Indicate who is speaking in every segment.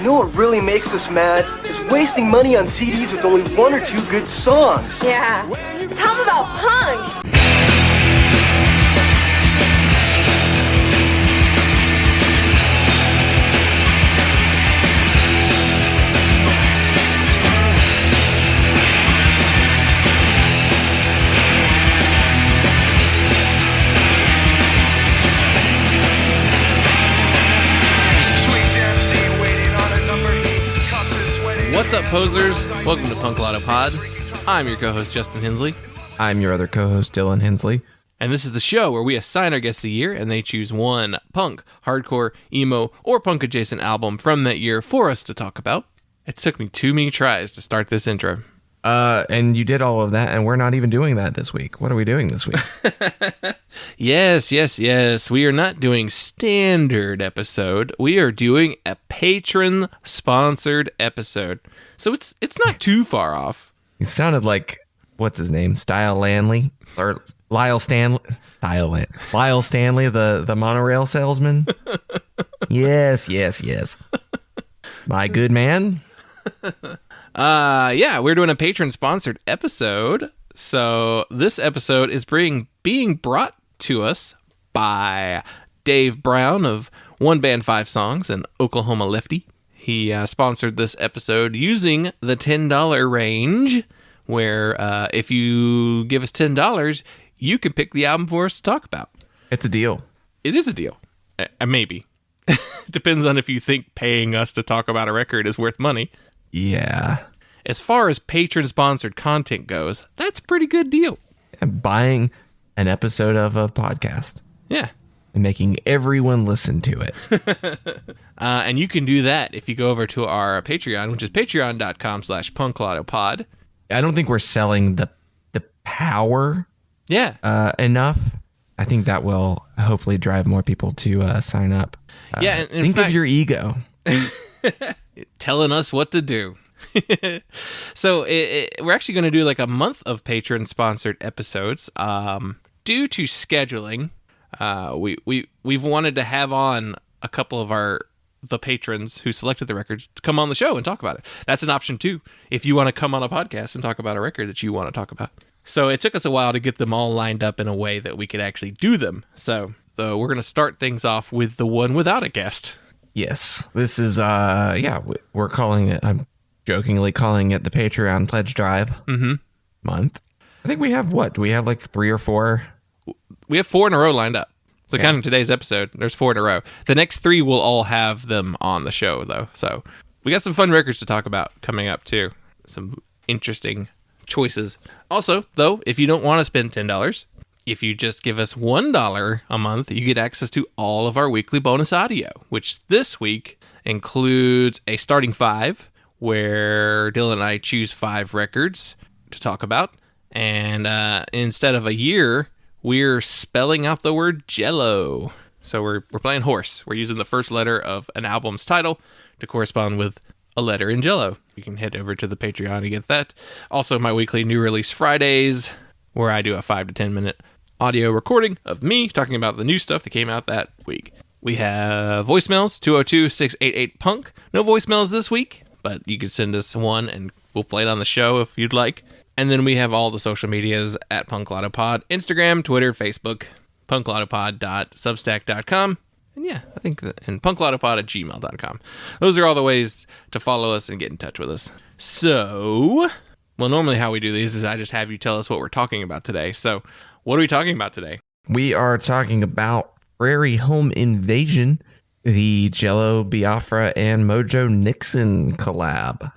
Speaker 1: You know what really makes us mad? Is wasting money on CDs with only one or two good songs.
Speaker 2: Yeah. Tell them about punk.
Speaker 3: What's up, posers? Welcome to Punklottopod. I'm your co-host, Justin Hensley.
Speaker 4: I'm your other co-host, Dylan Hensley.
Speaker 3: And this is the show where we assign our guests of the year, and they choose one punk, hardcore, emo, or punk-adjacent album from that year for us to talk about. It took me too many tries to start this intro.
Speaker 4: And you did all of that, and we're not even doing that this week. What are we doing this week?
Speaker 3: Yes. We are not doing standard episode. We are doing a patron-sponsored episode. So it's not too far off.
Speaker 4: He sounded like, what's his name? Lyle Stanley, the monorail salesman. Yes. My good man.
Speaker 3: We're doing a patron-sponsored episode. So this episode is being brought to us by Dave Brown of One Band Five Songs and Oklahoma Lefty. He sponsored this episode using the $10 range, where if you give us $10, you can pick the album for us to talk about.
Speaker 4: It's a deal.
Speaker 3: It is a deal. Maybe. Depends on if you think paying us to talk about a record is worth money.
Speaker 4: Yeah.
Speaker 3: As far as patron-sponsored content goes, that's a pretty good deal.
Speaker 4: And buying an episode of a podcast.
Speaker 3: Yeah.
Speaker 4: And making everyone listen to it.
Speaker 3: And you can do that if you go over to our Patreon, which is patreon.com/punklottopod.
Speaker 4: I don't think we're selling the power enough. I think that will hopefully drive more people to sign up.
Speaker 3: And
Speaker 4: think of your ego.
Speaker 3: Telling us what to do. So we're actually going to do like a month of patron-sponsored episodes. Due to scheduling, we've wanted to have on a couple of the patrons who selected the records to come on the show and talk about it. That's an option too, if you want to come on a podcast and talk about a record that you want to talk about. So it took us a while to get them all lined up in a way that we could actually do them. So we're going to start things off with the one without a guest.
Speaker 4: Yes, this is, we're calling it, I'm jokingly calling it the Patreon Pledge Drive month. I think we have do we have like 3 or 4?
Speaker 3: We have 4 in a row lined up. So counting today's episode, there's 4 in a row. The next 3 will all have them on the show, though. So we got some fun records to talk about coming up, too. Some interesting choices. Also, though, if you don't want to spend $10, if you just give us $1 a month, you get access to all of our weekly bonus audio, which this week includes a starting 5, where Dylan and I choose 5 records to talk about. And instead of a year, we're spelling out the word Jello. So we're playing horse. We're using the first letter of an album's title to correspond with a letter in Jello. You can head over to the Patreon to get that. Also, my weekly new release Fridays, where I do a 5 to 10 minute audio recording of me talking about the new stuff that came out that week. We have voicemails, 202-688-PUNK. No voicemails this week, but you could send us one and we'll play it on the show if you'd like. And then we have all the social medias at punklottopod, Instagram, Twitter, Facebook, punklottopod.substack.com. And and punklottopod@gmail.com. Those are all the ways to follow us and get in touch with us. So, normally how we do these is I just have you tell us what we're talking about today. So, what are we talking about today?
Speaker 4: We are talking about Prairie Home Invasion, the Jello Biafra and Mojo Nixon collab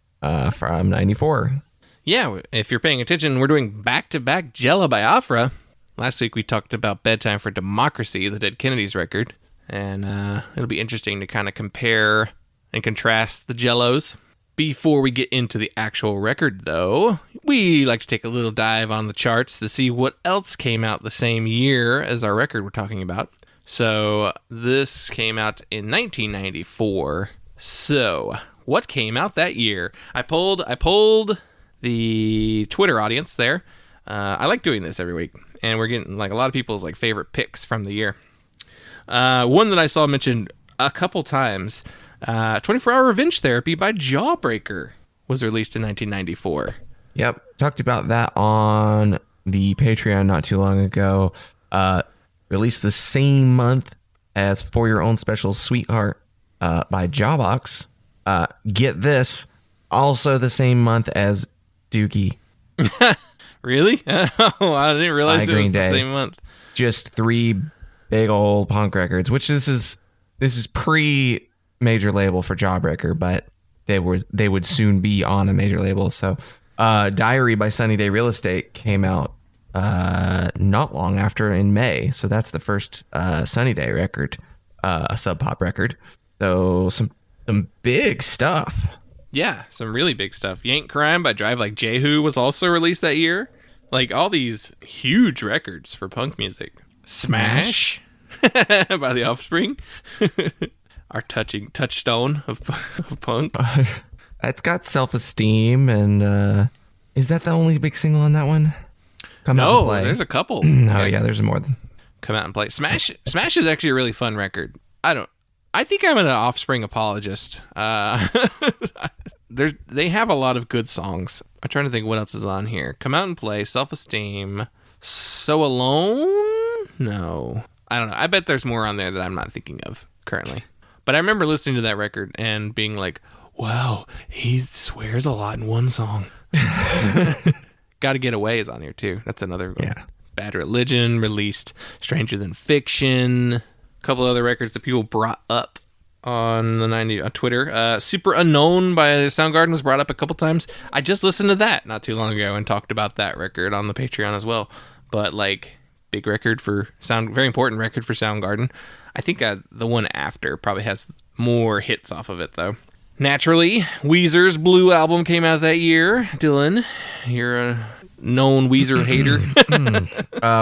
Speaker 4: from 94.
Speaker 3: Yeah, if you're paying attention, we're doing back-to-back Jello Biafra. Last week we talked about Bedtime for Democracy, the Dead Kennedys record. And it'll be interesting to kind of compare and contrast the Jellos. Before we get into the actual record, though, we like to take a little dive on the charts to see what else came out the same year as our record we're talking about. So this came out in 1994. So what came out that year? I pulled the Twitter audience there. I like doing this every week, and we're getting like a lot of people's like favorite picks from the year. One that I saw mentioned a couple times 24-Hour Revenge Therapy by Jawbreaker was released in 1994.
Speaker 4: Yep. Talked about that on the Patreon not too long ago. Released the same month as For Your Own Special Sweetheart by Jawbox. Get this, also the same month as Dookie.
Speaker 3: Really? Oh, I didn't realize it was the
Speaker 4: Day.
Speaker 3: same month.
Speaker 4: Just 3 big old punk records, which this is pre major label for Jawbreaker, but they would soon be on a major label. So Diary by Sunny Day Real Estate came out not long after, in May. So that's the first Sunny Day record, a Sub Pop record. So some big stuff.
Speaker 3: Yeah, some really big stuff. Yank Crime by Drive Like Jehu was also released that year. Like, all these huge records for punk music. Smash by The Offspring. Our touchstone of punk.
Speaker 4: It's got Self-Esteem, and is that the only big single on that one? Come Out and Play.
Speaker 3: There's a couple.
Speaker 4: Oh yeah, there's more than
Speaker 3: Come Out and Play. Smash is actually a really fun record. I think I'm an Offspring apologist. They have a lot of good songs. I'm trying to think what else is on here. Come Out and Play, Self-Esteem, So Alone? No. I don't know. I bet there's more on there that I'm not thinking of currently. But I remember listening to that record and being like, wow, he swears a lot in one song. Gotta Get Away is on here too. That's another one.
Speaker 4: Yeah.
Speaker 3: Bad Religion released Stranger Than Fiction. A couple other records that people brought up on Twitter. Super Unknown by Soundgarden was brought up a couple times. I just listened to that not too long ago and talked about that record on the Patreon as well. But like, big record for very important record for Soundgarden. I think the one after probably has more hits off of it though. Naturally, Weezer's Blue album came out that year. Dylan, you're a known Weezer hater.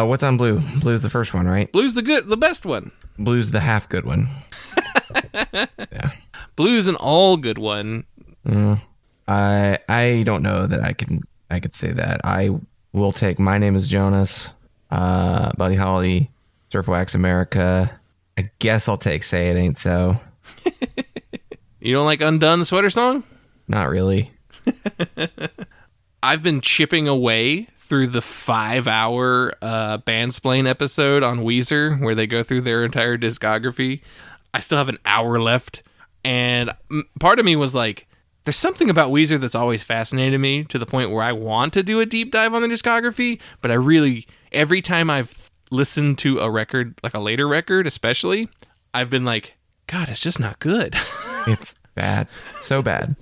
Speaker 4: What's on Blue? Blue's the first one, right?
Speaker 3: Blue's the best one.
Speaker 4: Blue's the half good one. Yeah.
Speaker 3: Blue's an all good one.
Speaker 4: I don't know that I could say that. I will take My Name Is Jonas, Buddy Holly, Surf Wax America. I guess I'll take Say It Ain't So.
Speaker 3: You don't like Undone, the Sweater Song?
Speaker 4: Not really.
Speaker 3: I've been chipping away through the 5-hour Bandsplain episode on Weezer where they go through their entire discography. I still have an hour left, and part of me was like, there's something about Weezer that's always fascinated me to the point where I want to do a deep dive on the discography, but every time I've listened to a record, like a later record especially, I've been like, God, it's just not good.
Speaker 4: It's bad. So bad.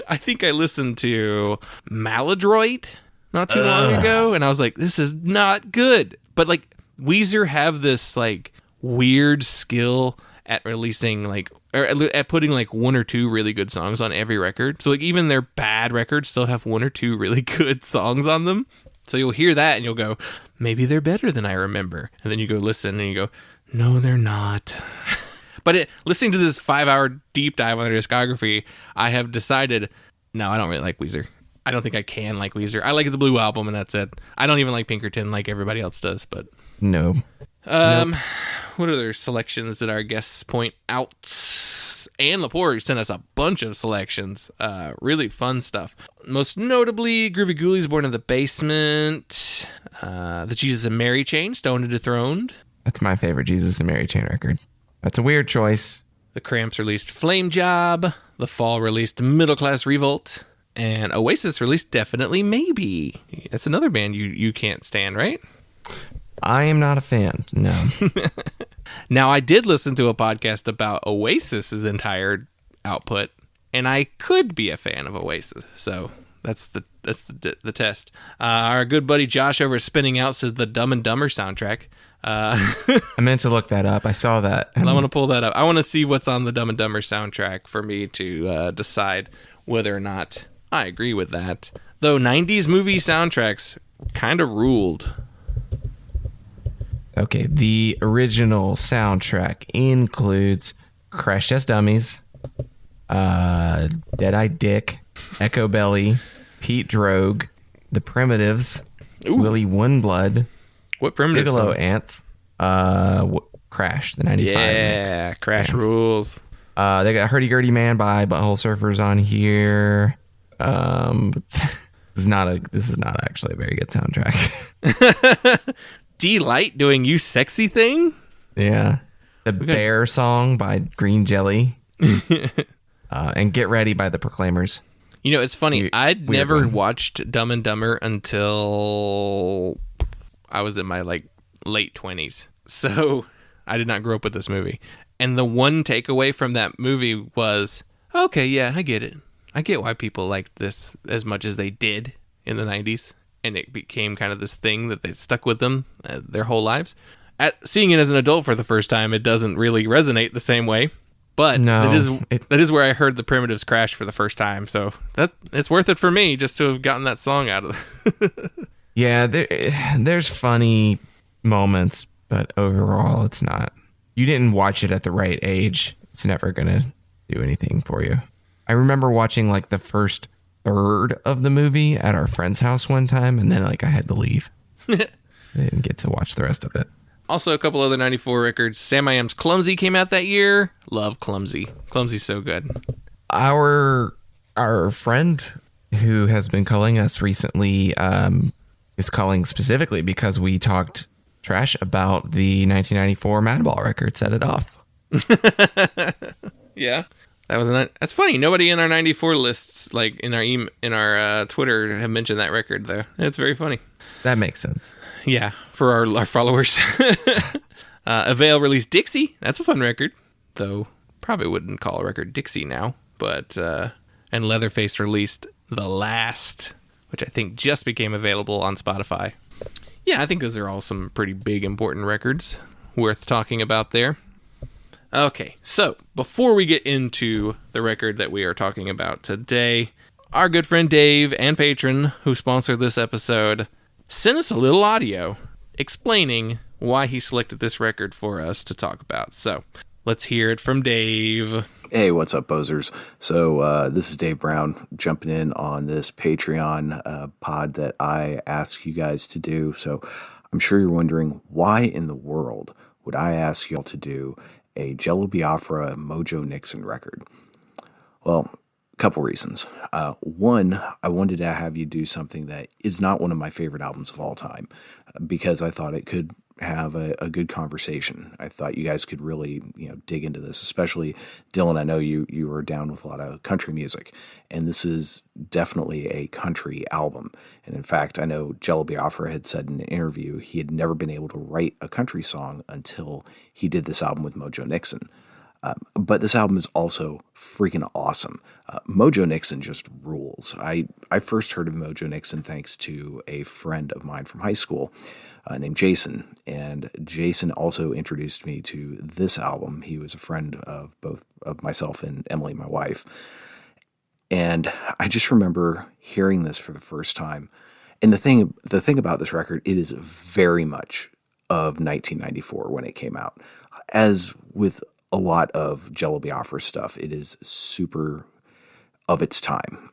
Speaker 3: I think I listened to Maladroit not too long ago, and I was like, this is not good. But like, Weezer have this like weird skill at releasing or at putting like 1 or 2 really good songs on every record. So like, even their bad records still have 1 or 2 really good songs on them. So you'll hear that and you'll go, maybe they're better than I remember. And then you go listen and you go, no, they're not. But listening to this 5-hour deep dive on their discography, I have decided, no, I don't really like Weezer. I don't think I can like Weezer. I like the Blue Album, and that's it. I don't even like Pinkerton like everybody else does. But
Speaker 4: no.
Speaker 3: Nope. What other selections did our guests point out? Ann Lepore sent us a bunch of selections. Really fun stuff. Most notably, Groovy Ghoulies, Born in the Basement, the Jesus and Mary Chain, Stoned and Dethroned.
Speaker 4: That's my favorite Jesus and Mary Chain record. That's a weird choice.
Speaker 3: The Cramps released Flame Job. The Fall released Middle Class Revolt. And Oasis released Definitely Maybe. That's another band you can't stand, right?
Speaker 4: I am not a fan, no.
Speaker 3: Now, I did listen to a podcast about Oasis's entire output, and I could be a fan of Oasis. So that's the test. Our good buddy Josh over at Spinning Out says the Dumb and Dumber soundtrack.
Speaker 4: I meant to look that up. I saw that.
Speaker 3: I want to pull that up. I want to see what's on the Dumb and Dumber soundtrack for me to decide whether or not I agree with that. Though 90s movie soundtracks kind of ruled.
Speaker 4: Okay, the original soundtrack includes Crash Test Dummies, Dead-Eye Dick, Echo Belly, Pete Droge, The Primitives, Willie Wineblood,
Speaker 3: What Primitives?
Speaker 4: Bigelow Ants, Crash, the 95 mix.
Speaker 3: Yeah, Crash rules.
Speaker 4: They got Hurdy Gurdy Man by Butthole Surfers on here. This is not actually a very good soundtrack.
Speaker 3: D-Light doing You Sexy Thing?
Speaker 4: Yeah. The Bear Song by Green Jelly. And Get Ready by the Proclaimers.
Speaker 3: You know, it's funny. I'd never watched Dumb and Dumber until I was in my late 20s. So I did not grow up with this movie. And the one takeaway from that movie was, okay, yeah, I get it. I get why people liked this as much as they did in the 90s. And it became kind of this thing that they stuck with them their whole lives. Seeing it as an adult for the first time, it doesn't really resonate the same way. But that is where I heard the Primitives crash for the first time. So it's worth it for me just to have gotten that song out of
Speaker 4: Yeah, there's funny moments, but overall it's not. You didn't watch it at the right age. It's never going to do anything for you. I remember watching like the first third of the movie at our friend's house one time, and then like I had to leave. I didn't get to watch the rest of it.
Speaker 3: Also, a couple other 94 records. Sam I Am's Clumsy came out that year. Love Clumsy. Clumsy's so good.
Speaker 4: Our friend who has been calling us recently is calling specifically because we talked trash about the 1994 Madball record, Set It Off.
Speaker 3: Yeah. That's funny. Nobody in our 94 lists, like in our Twitter, have mentioned that record though. It's very funny.
Speaker 4: That makes sense.
Speaker 3: Yeah, for our followers. Avail released Dixie. That's a fun record, though probably wouldn't call a record Dixie now. But and Leatherface released The Last, which I think just became available on Spotify. Yeah, I think those are all some pretty big, important records worth talking about there. Okay, so before we get into the record that we are talking about today, our good friend Dave and patron who sponsored this episode sent us a little audio explaining why he selected this record for us to talk about. So let's hear it from Dave.
Speaker 5: Hey, what's up, Bozers? So this is Dave Brown jumping in on this Patreon pod that I asked you guys to do. So I'm sure you're wondering, why in the world would I ask y'all to do a Jello Biafra Mojo Nixon record? Well, a couple reasons. One, I wanted to have you do something that is not one of my favorite albums of all time, because I thought it could have a good conversation. I thought you guys could really, dig into this, especially Dylan. I know you were down with a lot of country music, and this is definitely a country album. And in fact, I know Jello Biafra had said in an interview he had never been able to write a country song until he did this album with Mojo Nixon. But this album is also freaking awesome. Mojo Nixon just rules. I first heard of Mojo Nixon thanks to a friend of mine from high school named Jason. And Jason also introduced me to this album. He was a friend of both of myself and Emily, my wife. And I just remember hearing this for the first time. And the thing about this record, it is very much of 1994 when it came out. As with a lot of Jello Biafra stuff, it is super of its time.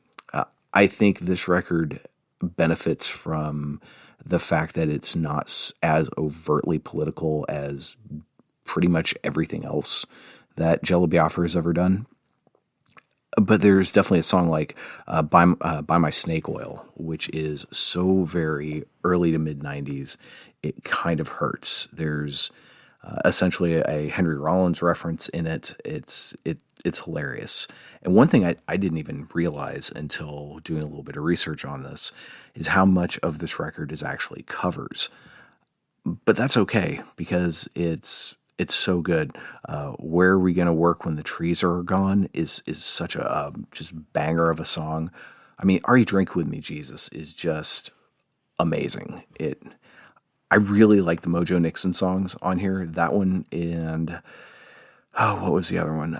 Speaker 5: I think this record benefits from the fact that it's not as overtly political as pretty much everything else that Jello Biafra has ever done. But there's definitely a song like Buy My Snake Oil, which is so very early to mid-90s, it kind of hurts. There's essentially a Henry Rollins reference in it. It's hilarious. And one thing I didn't even realize until doing a little bit of research on this is how much of this record is actually covers. But that's okay, because it's so good. Where Are We Gonna Work When the Trees Are Gone is such a just banger of a song. I mean, Are You Drink With Me, Jesus is just amazing. I really like the Mojo Nixon songs on here. That one and what was the other one?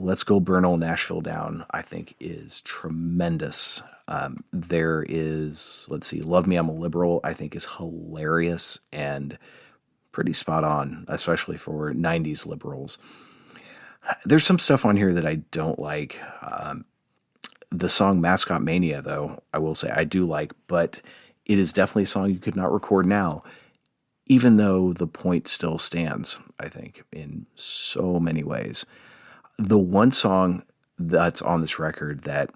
Speaker 5: Let's Go Burn Old Nashville Down, I think is tremendous. There is, let's see, Love Me, I'm a Liberal, I think is hilarious and pretty spot on, especially for 90s liberals. There's some stuff on here that I don't like. The song Mascot Mania, though, I will say I do like, but it is definitely a song you could not record now, even though the point still stands, I think, in so many ways. The one song that's on this record that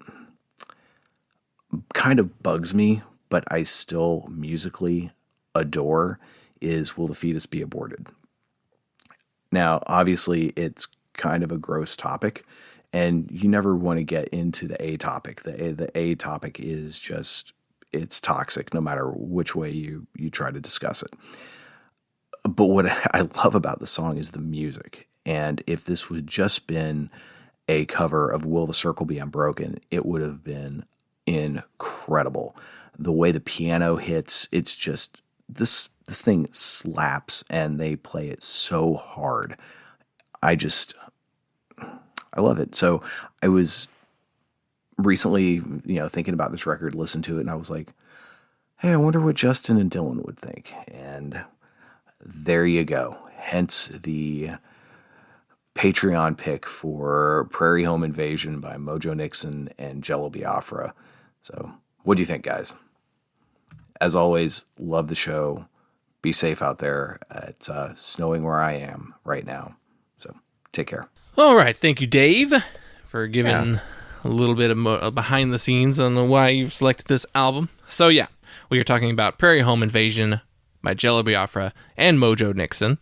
Speaker 5: kind of bugs me, but I still musically adore is Will the Fetus Be Aborted? Now, obviously, it's kind of a gross topic, and you never want to get into the A topic. The A topic is just, it's toxic no matter which way you try to discuss it. But what I love about the song is the music. And if this would just been a cover of Will the Circle Be Unbroken, it would have been incredible. The way the piano hits, it's just, this thing slaps, and they play it so hard. I love it. So I was recently, thinking about this record, listened to it, and I was like, hey, I wonder what Justin and Dylan would think. And there you go. Hence the Patreon pick for Prairie Home Invasion by Mojo Nixon and Jello Biafra. So what do you think, guys? As always, love the show. Be safe out there. It's snowing where I am right now. So take care.
Speaker 3: All right. Thank you, Dave, for giving a little bit of behind the scenes on why you've selected this album. So, yeah, we are talking about Prairie Home Invasion by Jello Biafra and Mojo Nixon.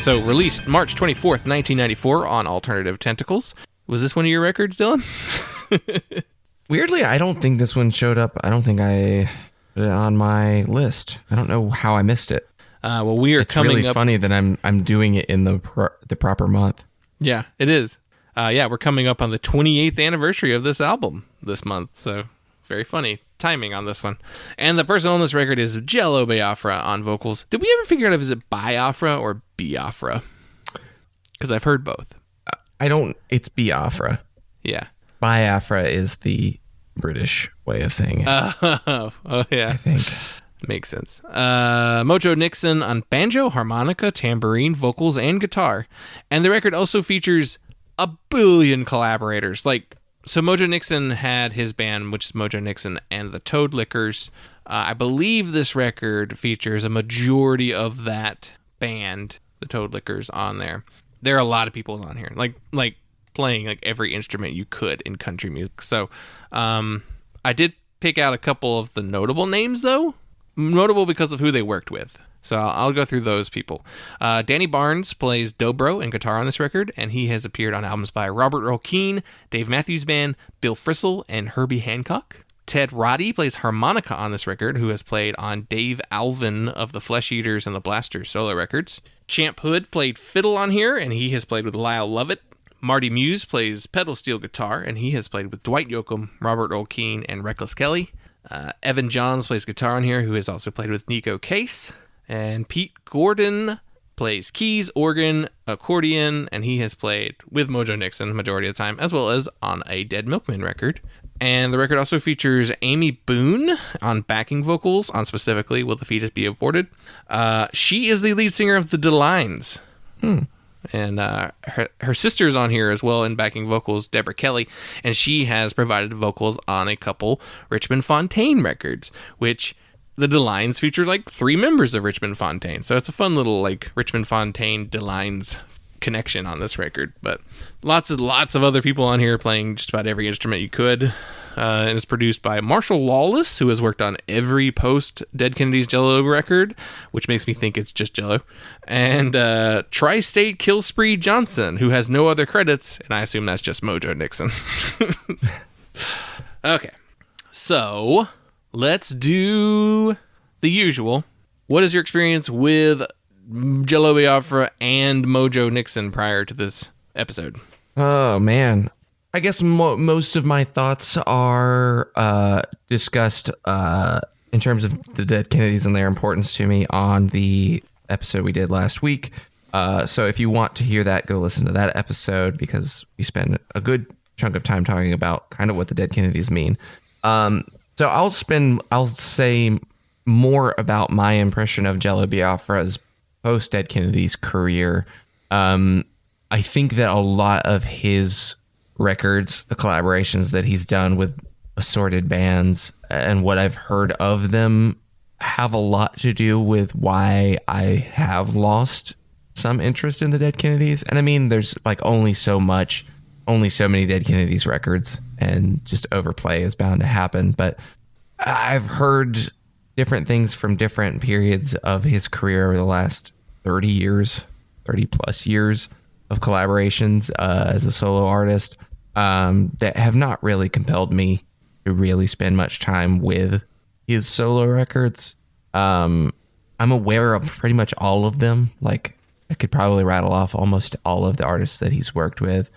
Speaker 3: So, released March 24th, 1994 on Alternative Tentacles. Was this one of your records, Dylan?
Speaker 4: Weirdly, I don't think this one showed up. I don't think I put it on my list. I don't know how I missed it.
Speaker 3: Well, we are coming
Speaker 4: really
Speaker 3: up...
Speaker 4: funny that I'm doing it in the proper month.
Speaker 3: Yeah, it is. We're coming up on the 28th anniversary of this album this month, so very funny timing on this one. And the person on this record is Jello Biafra on vocals. Did we ever figure out if is it Biafra or Biafra? Because I've heard both.
Speaker 4: It's Biafra.
Speaker 3: Yeah.
Speaker 4: Biafra is the British way of saying it.
Speaker 3: Oh yeah.
Speaker 4: I think.
Speaker 3: Makes sense. Mojo Nixon on banjo, harmonica, tambourine, vocals, and guitar. And the record also features a billion collaborators. So Mojo Nixon had his band, which is Mojo Nixon and the Toad Lickers. I believe this record features a majority of that band, the Toad Lickers, on there. There are a lot of people on here, like playing every instrument you could in country music. So I did pick out a couple of the notable names, though. Notable because of who they worked with. So I'll go through those people. Danny Barnes plays dobro and guitar on this record, and he has appeared on albums by Robert Earl Keen, Dave Matthews Band, Bill Frisell, and Herbie Hancock. Ted Roddy plays harmonica on this record, who has played on Dave Alvin of the Flesh Eaters and the Blasters solo records. Champ Hood played fiddle on here, and he has played with Lyle Lovett. Marty Muse plays pedal steel guitar, and he has played with Dwight Yoakam, Robert Earl Keen, and Reckless Kelly. Evan Johns plays guitar on here, who has also played with Nico Case. And Pete Gordon plays keys, organ, accordion, and he has played with Mojo Nixon the majority of the time, as well as on a Dead Milkman record. And the record also features Amy Boone on backing vocals, on specifically Will the Fetus Be Aborted. She is the lead singer of the Delines. And her sister's on here as well in backing vocals, Deborah Kelly, and she has provided vocals on a couple Richmond Fontaine records, which the Delines feature 3 members of Richmond Fontaine. So it's a fun little Richmond Fontaine Delines connection on this record. But lots of other people on here playing just about every instrument you could. and it's produced by Marshall Lawless, who has worked on every post-Dead Kennedys Jello record, which makes me think it's just Jello, and Tri-State Kill Spree Johnson, who has no other credits, and I assume that's just Mojo Nixon. Okay, so let's do the usual. What is your experience with Jello Biafra and Mojo Nixon prior to this episode?
Speaker 4: Oh, man. I guess most of my thoughts are discussed in terms of the Dead Kennedys and their importance to me on the episode we did last week. So if you want to hear that, go listen to that episode, because we spend a good chunk of time talking about kind of what the Dead Kennedys mean. So I'll say more about my impression of Jello Biafra's post Dead Kennedys career. I think that a lot of his records, the collaborations that he's done with assorted bands, and what I've heard of them, have a lot to do with why I have lost some interest in the Dead Kennedys. And I mean, there's like only so many Dead Kennedys records, and just overplay is bound to happen. But I've heard different things from different periods of his career over the last 30 plus years of collaborations as a solo artist that have not really compelled me to really spend much time with his solo records. I'm aware of pretty much all of them. Like, I could probably rattle off almost all of the artists that he's worked with,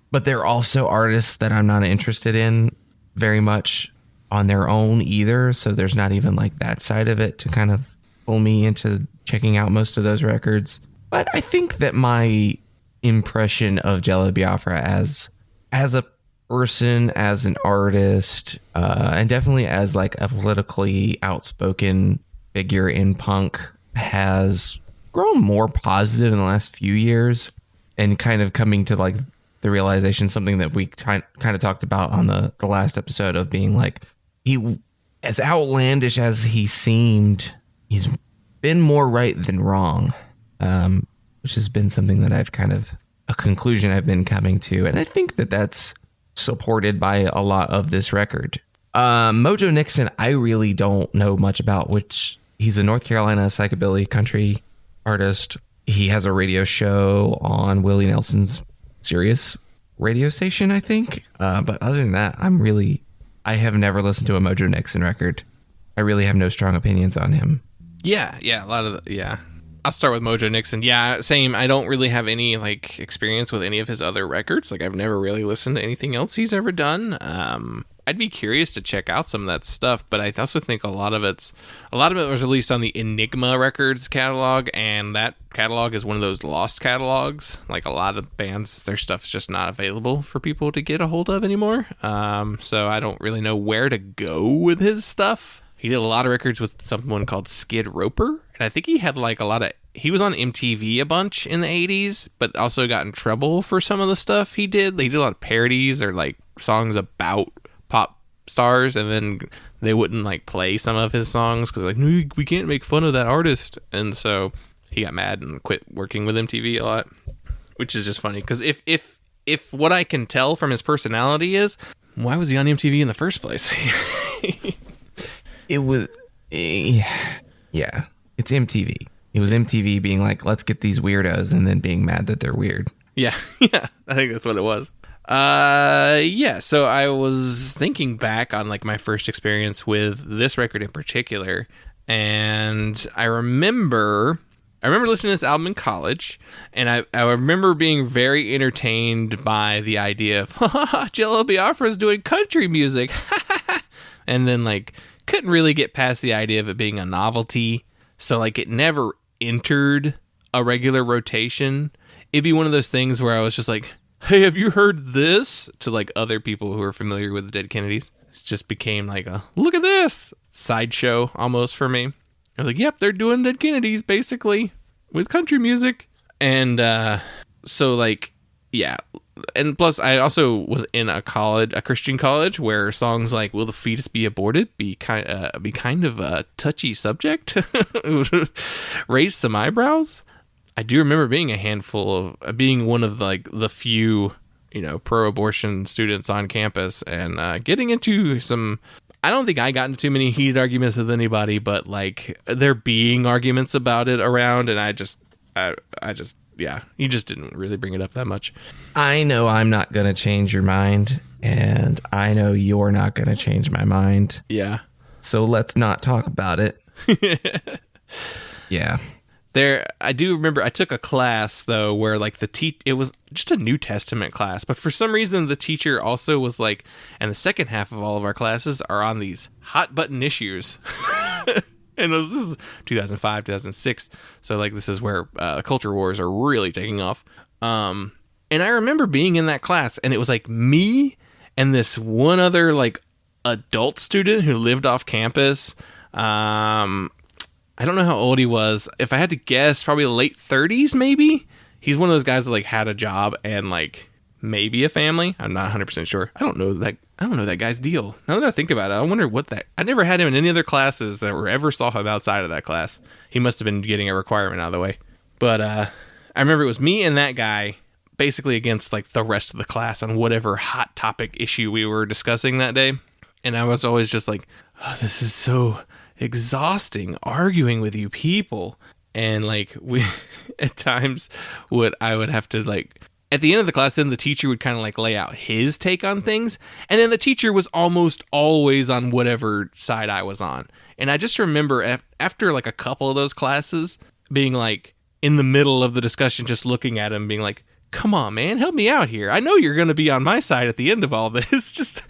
Speaker 4: but they're also artists that I'm not interested in very much on their own either. So there's not even like that side of it to kind of pull me into checking out most of those records. But I think that my impression of Jello Biafra as a person, as an artist, and definitely as like a politically outspoken figure in punk has grown more positive in the last few years, and kind of coming to like the realization, something that we kind of talked about on the last episode, of being like, he, as outlandish as he seemed, he's been more right than wrong. Which has been something that I've kind of, a conclusion I've been coming to. And I think that that's supported by a lot of this record. Mojo Nixon, I really don't know much about, which he's a North Carolina psychobilly country artist. He has a radio show on Willie Nelson's Sirius radio station, I think. But other than that, I have never listened to a Mojo Nixon record. I really have no strong opinions on him.
Speaker 3: Yeah, I'll start with Mojo Nixon. Yeah, same. I don't really have any like experience with any of his other records. Like, I've never really listened to anything else he's ever done. I'd be curious to check out some of that stuff, but I also think a lot of it was released on the Enigma Records catalog, and that catalog is one of those lost catalogs. Like, a lot of bands, their stuff's just not available for people to get a hold of anymore. So I don't really know where to go with his stuff. He did a lot of records with someone called Skid Roper, and I think he had like he was on MTV a bunch in the 80s, but also got in trouble for some of the stuff he did. He did a lot of parodies or like songs about pop stars, and then they wouldn't like play some of his songs because like, no, we can't make fun of that artist. And so he got mad and quit working with MTV a lot, which is just funny because if what I can tell from his personality is, why was he on MTV in the first place?
Speaker 4: It was, yeah, it's MTV. It was MTV being like, let's get these weirdos, and then being mad that they're weird.
Speaker 3: Yeah, I think that's what it was. So I was thinking back on like my first experience with this record in particular, and I remember listening to this album in college, and I remember being very entertained by the idea of Jello Biafra is doing country music, and then like couldn't really get past the idea of it being a novelty, so like it never entered a regular rotation. It'd be one of those things where I was just like, hey, have you heard this? To like other people who are familiar with the Dead Kennedys. It just became like a, look at this, sideshow almost for me. I was like, yep, they're doing Dead Kennedys basically with country music. And so like, yeah. And plus I also was in a Christian college, where songs like "Will the Fetus Be Aborted" be kind of a touchy subject. Raise some eyebrows. I do remember being being one of like the few pro-abortion students on campus and getting into some. I don't think I got into too many heated arguments with anybody, but like there being arguments about it around, and I just you just didn't really bring it up that much.
Speaker 4: I know I'm not going to change your mind, and I know you're not going to change my mind.
Speaker 3: Yeah.
Speaker 4: So let's not talk about it. Yeah.
Speaker 3: I do remember I took a class though where like it was just a New Testament class, but for some reason the teacher also was like, and the second half of all of our classes are on these hot button issues. And this is 2005, 2006. So like this is where culture wars are really taking off. And I remember being in that class and it was like me and this one other like adult student who lived off campus. I don't know how old he was. If I had to guess, probably late 30s, maybe. He's one of those guys that like had a job and like maybe a family. I'm not 100% sure. I don't know that guy's deal. Now that I think about it, I wonder I never had him in any other classes or ever saw him outside of that class. He must have been getting a requirement out of the way. But I remember it was me and that guy basically against like the rest of the class on whatever hot topic issue we were discussing that day. And I was always just like, oh, this is so exhausting arguing with you people. And like we at times I would have to like at the end of the class, then the teacher would kind of like lay out his take on things, and then the teacher was almost always on whatever side I was on. And I just remember after like a couple of those classes being like in the middle of the discussion, just looking at him being like, come on man, help me out here, I know you're gonna be on my side at the end of all this, just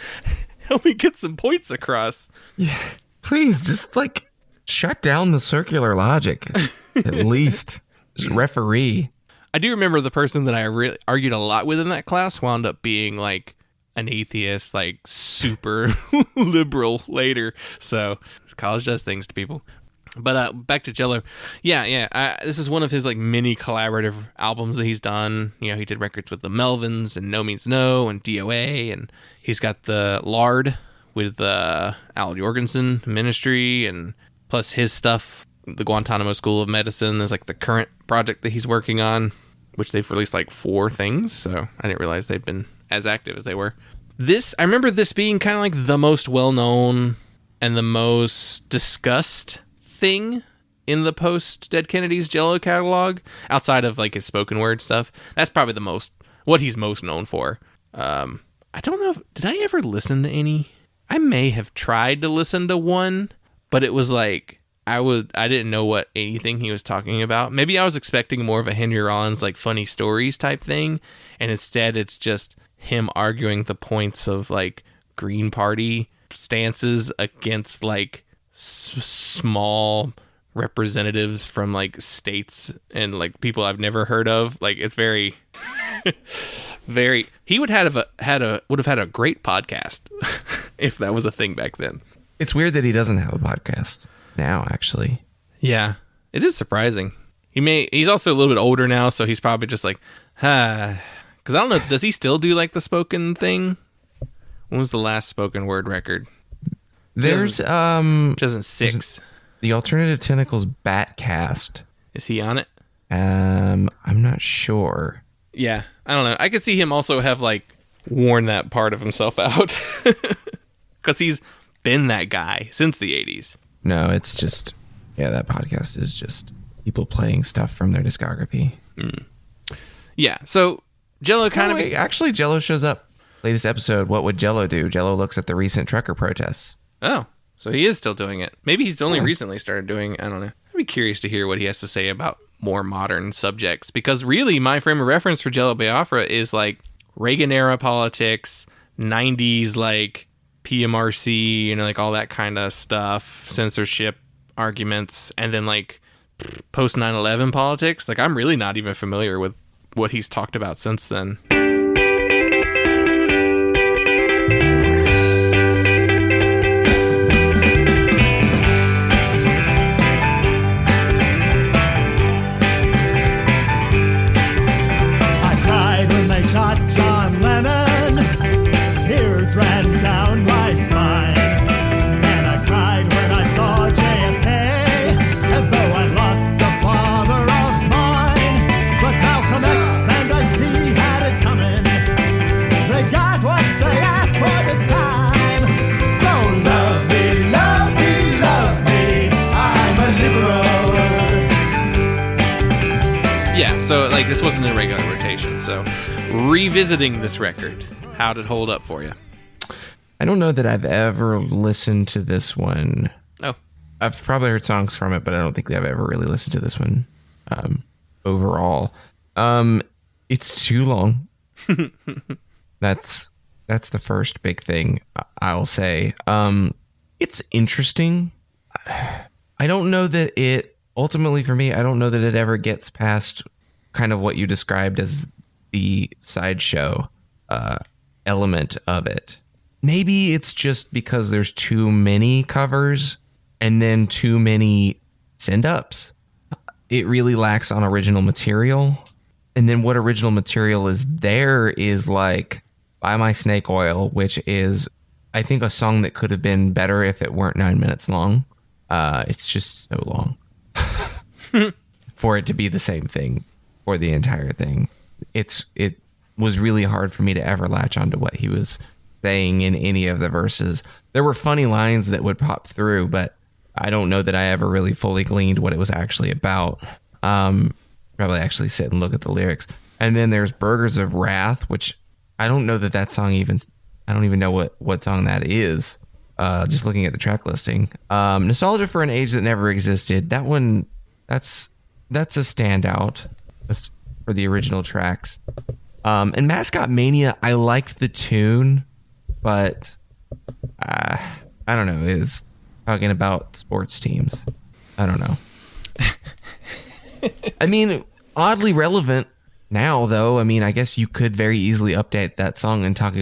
Speaker 3: help me get some points across.
Speaker 4: Yeah. Please, just like shut down the circular logic, at least. Just referee.
Speaker 3: I do remember the person that I really argued a lot with in that class wound up being like an atheist, like super liberal later. So college does things to people. But back to Jello. Yeah. This is one of his like mini collaborative albums that he's done. He did records with the Melvins and No Means No and DOA, and he's got the Lard with Al Jorgensen Ministry, and plus his stuff, the Guantanamo School of Medicine is like the current project that he's working on, which they've released like 4 things, so I didn't realize they'd been as active as they were. I remember this being kind of like the most well-known and the most discussed thing in the post-Dead Kennedys Jello catalog, outside of like his spoken word stuff. That's probably what he's most known for. I don't know, did I ever listen to any? I may have tried to listen to one, but it was like I didn't know what anything he was talking about. Maybe I was expecting more of a Henry Rollins like funny stories type thing, and instead it's just him arguing the points of like Green Party stances against like small representatives from like states and like people I've never heard of. Like it's very he would have had a great podcast if that was a thing back then.
Speaker 4: It's weird that he doesn't have a podcast now, actually.
Speaker 3: Yeah, it is surprising. He's also a little bit older now, so he's probably just like, because I don't know, does he still do like the spoken thing? When was the last spoken word record?
Speaker 4: There's
Speaker 3: 2006.
Speaker 4: The Alternative Tentacles Batcast.
Speaker 3: Is he on it?
Speaker 4: I'm not sure.
Speaker 3: Yeah, I don't know. I could see him also have like worn that part of himself out because he's been that guy since the 80s.
Speaker 4: No, it's just, that podcast is just people playing stuff from their discography.
Speaker 3: Yeah, so Jello
Speaker 4: actually Jello shows up. Latest episode, what would Jello do? Jello looks at the recent trucker protests.
Speaker 3: Oh, so he is still doing it. Maybe he's only recently started doing, I don't know. I'd be curious to hear what he has to say about more modern subjects, because really my frame of reference for Jello Biafra is like Reagan era politics, 90s like PMRC, like all that kind of stuff, censorship arguments, and then like post 9/11 politics. Like I'm really not even familiar with what he's talked about since then.
Speaker 6: Shot John Lennon, tears ran down my spine, and I cried when I saw JFK, as though I lost a father of mine. But Malcolm X and I see had it coming.
Speaker 3: this wasn't in regular rotation. So, revisiting this record, how did it hold up for you?
Speaker 4: I don't know that I've ever listened to this one.
Speaker 3: Oh.
Speaker 4: I've probably heard songs from it, but I don't think I've ever really listened to this one overall. It's too long. That's the first big thing I'll say. It's interesting. I don't know that it, ultimately for me, I don't know that it ever gets past kind of what you described as the sideshow element of it. Maybe it's just because there's too many covers and then too many send-ups. It really lacks on original material. And then what original material is there is like Buy My Snake Oil, which is, I think, a song that could have been better if it weren't 9 minutes long. It's just so long for it to be the same thing for the entire thing. It was really hard for me to ever latch onto what he was saying in any of the verses. There were funny lines that would pop through, but I don't know that I ever really fully gleaned what it was actually about. Probably actually sit and look at the lyrics. And then there's Burgers of Wrath, which I don't know that song even, I don't even know what song that is. Just looking at the track listing. Nostalgia for an Age That Never Existed. That one, that's a standout for the original tracks. And Mascot Mania, I liked the tune, but I don't know. It was talking about sports teams. I don't know. I mean, oddly relevant now, though. I mean, I guess you could very easily update that song and talk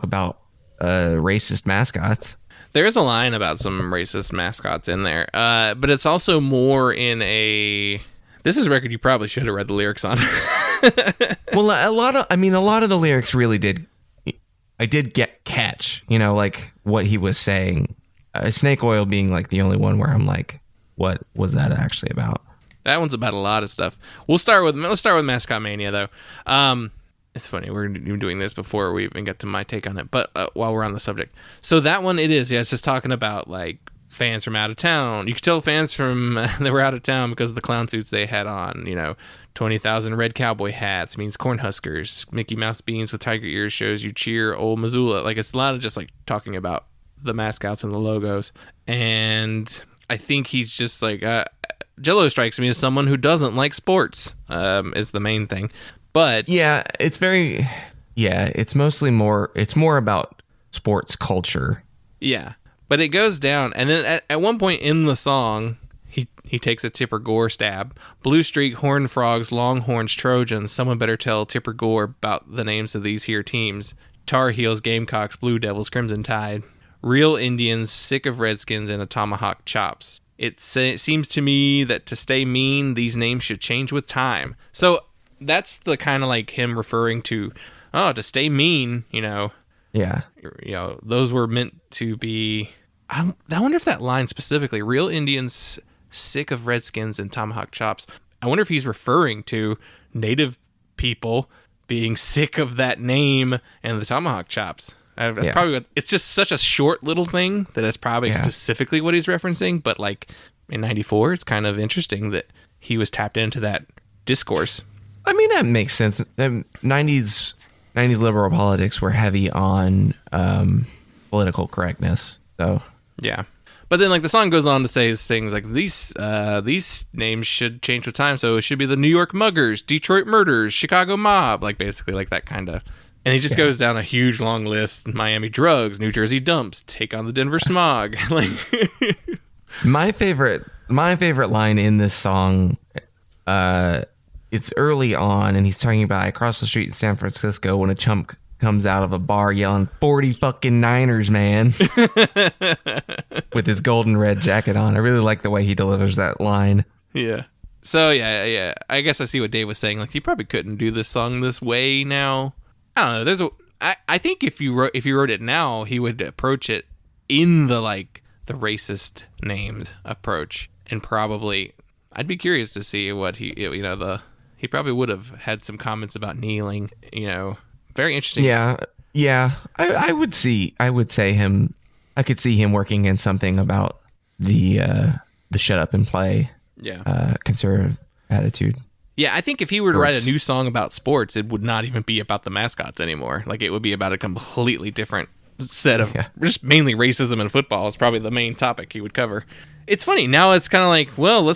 Speaker 4: about racist mascots.
Speaker 3: There is a line about some racist mascots in there, but it's also more in a. This is a record you probably should have read the lyrics on.
Speaker 4: Well, a lot of the lyrics really did. I did catch, like what he was saying. Snake Oil being like the only one where I'm like, what was that actually about?
Speaker 3: That one's about a lot of stuff. Let's start with Mascot Mania, though. It's funny, we're doing this before we even get to my take on it, but while we're on the subject. So that one, it's just talking about, like, fans from out of town. You could tell fans from that were out of town because of the clown suits they had on, 20,000 red cowboy hats means Cornhuskers. Mickey Mouse beans with tiger ears shows you cheer old Missoula. Like, it's a lot of just, like, talking about the mascots and the logos. And I think he's just, like... Jello strikes me as someone who doesn't like sports, is the main thing. But
Speaker 4: yeah, it's more about sports culture.
Speaker 3: Yeah, but it goes down, and then at one point in the song, he takes a Tipper Gore stab. Blue Streak, Horned Frogs, Longhorns, Trojans. Someone better tell Tipper Gore about the names of these here teams. Tar Heels, Gamecocks, Blue Devils, Crimson Tide. Real Indians, sick of Redskins, and a tomahawk chops. It seems to me that to stay mean, these names should change with time. So that's the kind of like him referring to, to stay mean,
Speaker 4: Yeah.
Speaker 3: Those were meant to be... I wonder if that line specifically, Real Indians, sick of Redskins and tomahawk chops, I wonder if he's referring to Native people being sick of that name and the tomahawk chops. That's probably what, it's just such a short little thing that it's probably specifically what he's referencing. But like in '94, it's kind of interesting that he was tapped into that discourse.
Speaker 4: I mean, that makes sense. 90s liberal politics were heavy on political correctness. So
Speaker 3: yeah, but then like the song goes on to say things like these names should change with time. So it should be the New York Muggers, Detroit Murders, Chicago Mob, like basically like that kind of. And he just goes down a huge long list. Miami Drugs, New Jersey Dumps, Take on the Denver Smog. Like
Speaker 4: my favorite line in this song, it's early on, and he's talking about I crossed the street in San Francisco when a chump comes out of a bar yelling 40 fucking Niners, man, with his golden red jacket on. I really like the way he delivers that line.
Speaker 3: Yeah. So yeah. I guess I see what Dave was saying. Like he probably couldn't do this song this way now. I don't know. I think if you wrote it now, he would approach it in the the racist named approach, and probably I'd be curious to see what he probably would have had some comments about kneeling. Very interesting.
Speaker 4: Yeah. I would say him. I could see him working in something about the shut up and play.
Speaker 3: Yeah.
Speaker 4: Conservative attitude.
Speaker 3: Yeah, I think if he were to write a new song about sports, it would not even be about the mascots anymore. Like, it would be about a completely different set of just mainly racism and football is probably the main topic he would cover. It's funny. Now it's kind of like, well,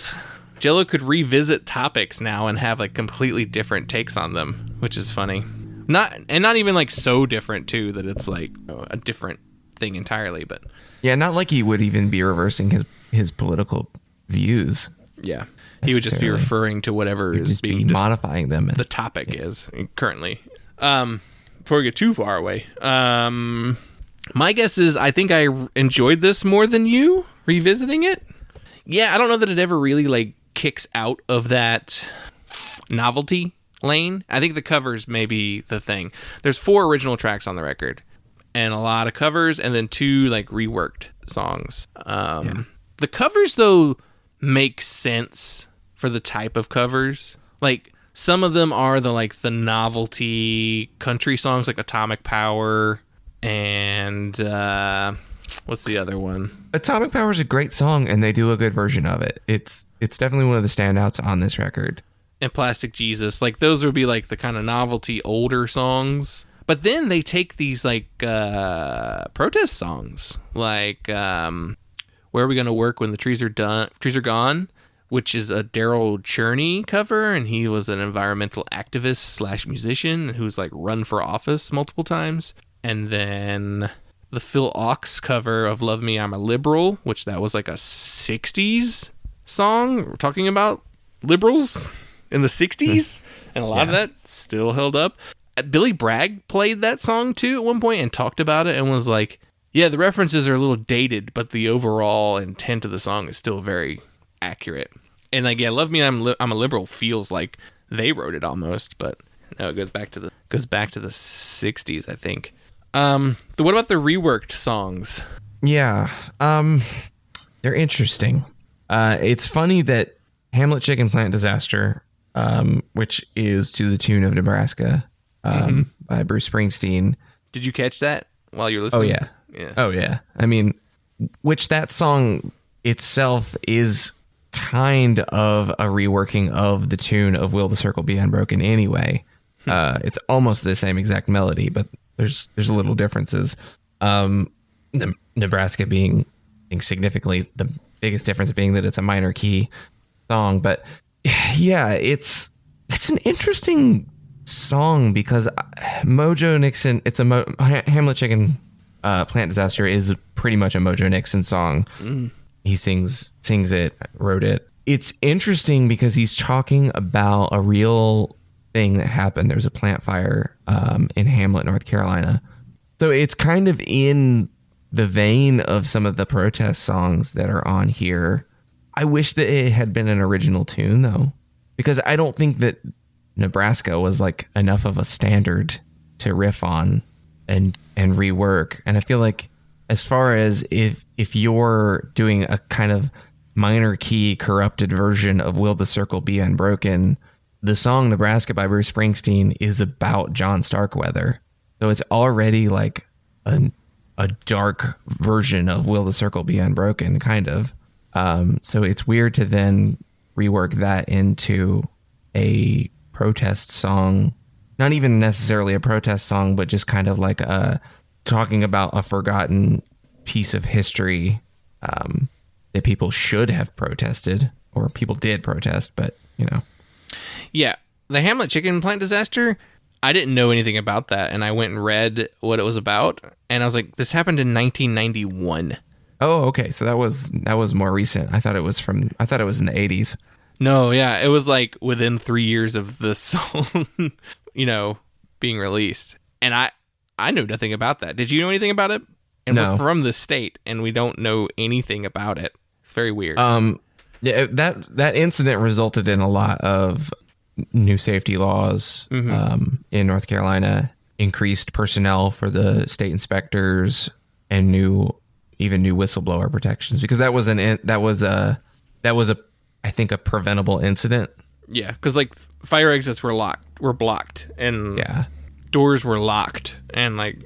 Speaker 3: Jello could revisit topics now and have like completely different takes on them, which is funny. Not even like so different too that it's like a different thing entirely, but
Speaker 4: yeah, not like he would even be reversing his political views.
Speaker 3: Yeah, he would just be referring to whatever is being
Speaker 4: modifying them.
Speaker 3: The topic is currently. Before we get too far away, my guess is I think I enjoyed this more than you revisiting it. Yeah, I don't know that it ever really like kicks out of that novelty lane. I think the covers may be the thing. There's 4 original tracks on the record and a lot of covers and then 2 like reworked songs. The covers though make sense for the type of covers. Like some of them are the novelty country songs like Atomic Power and what's the other one?
Speaker 4: Atomic Power is a great song and they do a good version of it. It's definitely one of the standouts on this record.
Speaker 3: And Plastic Jesus, like those would be like the kind of novelty older songs. But then they take these like protest songs, like Where Are We Gonna Work When the Trees Are Gone, which is a Daryl Cherney cover, and he was an environmental activist / musician who's like run for office multiple times. And then the Phil Ochs cover of Love Me, I'm a Liberal, which that was like a 60s song. We're talking about liberals in the 60s, and a lot of that still held up. Billy Bragg played that song too at one point and talked about it and was like, yeah, the references are a little dated, but the overall intent of the song is still very accurate. And like, yeah, Love Me, I'm a Liberal feels like they wrote it almost, but no, it goes back to the 60s, I think. What about the reworked songs?
Speaker 4: Yeah, they're interesting. It's funny that Hamlet Chicken Plant Disaster, which is to the tune of Nebraska, by Bruce Springsteen.
Speaker 3: Did you catch that while you were listening?
Speaker 4: Oh yeah. I mean, which that song itself is kind of a reworking of the tune of Will the Circle Be Unbroken anyway. It's almost the same exact melody, but there's little differences. Nebraska being significantly the biggest difference being that it's a minor key song, but yeah, it's an interesting song because Mojo Nixon, it's Hamlet Chicken Plant Disaster is pretty much a Mojo Nixon song. He sings it, wrote it. It's interesting because he's talking about a real thing that happened. There was a plant fire in Hamlet, North Carolina. So it's kind of in the vein of some of the protest songs that are on here. I wish that it had been an original tune though, because I don't think that Nebraska was like enough of a standard to riff on and rework. And I feel like as far as if you're doing a kind of minor key corrupted version of Will the Circle Be Unbroken, the song Nebraska by Bruce Springsteen is about John Starkweather. So it's already like a dark version of Will the Circle Be Unbroken, kind of. So it's weird to then rework that into a protest song, not even necessarily a protest song, but just kind of like talking about a forgotten piece of history that people should have protested, or people did protest, but you know.
Speaker 3: Yeah, the Hamlet Chicken Plant Disaster, I didn't know anything about that, and I went and read what it was about, and I was like, this happened in 1991.
Speaker 4: Oh, okay. So that was more recent. I thought it was in the 80s.
Speaker 3: No, yeah, it was like within 3 years of the song, being released. And I knew nothing about that. Did you know anything about it? And
Speaker 4: no.
Speaker 3: We're from the state, and we don't know anything about it. It's very weird.
Speaker 4: Yeah, that incident resulted in a lot of new safety laws in North Carolina, increased personnel for the state inspectors, and new whistleblower protections, because that was I think a preventable incident.
Speaker 3: Yeah, because like fire exits were blocked, and doors were locked, and like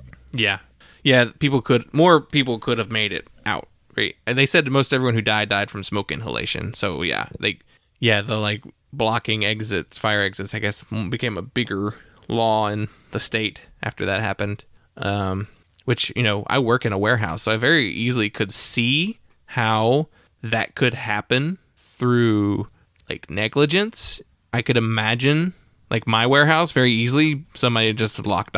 Speaker 3: more people could have made it out. Right, and they said most everyone who died from smoke inhalation. So blocking exits, fire exits, I guess, became a bigger law in the state after that happened. Which, you know, I work in a warehouse, so I very easily could see how that could happen through, like, negligence. I could imagine, like, my warehouse very easily, somebody just blocked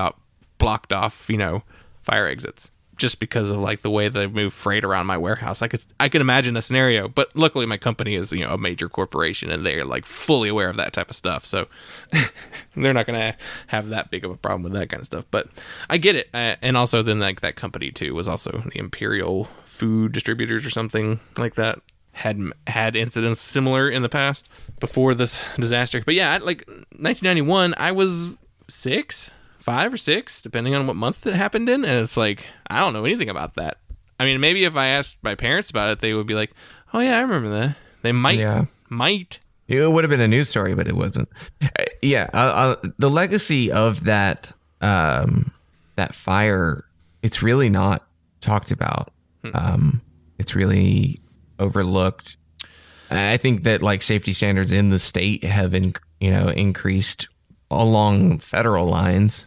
Speaker 3: off, you know, fire exits. Just because of, like, the way they move freight around my warehouse. I could imagine a scenario, but luckily my company is, you know, a major corporation and they're, like, fully aware of that type of stuff. So they're not going to have that big of a problem with that kind of stuff. But I get it. And also then, like, that company too was also the Imperial Food Distributors or something like that. Had incidents similar in the past before this disaster. But yeah, like 1991, I was 5 or 6, depending on what month it happened in. And it's like, I don't know anything about that. I mean, maybe if I asked my parents about it, they would be like, oh yeah, I remember that. They might. It
Speaker 4: would have been a news story, but it wasn't. The legacy of that fire, it's really not talked about. It's really overlooked. I think that, like, safety standards in the state have increased along federal lines.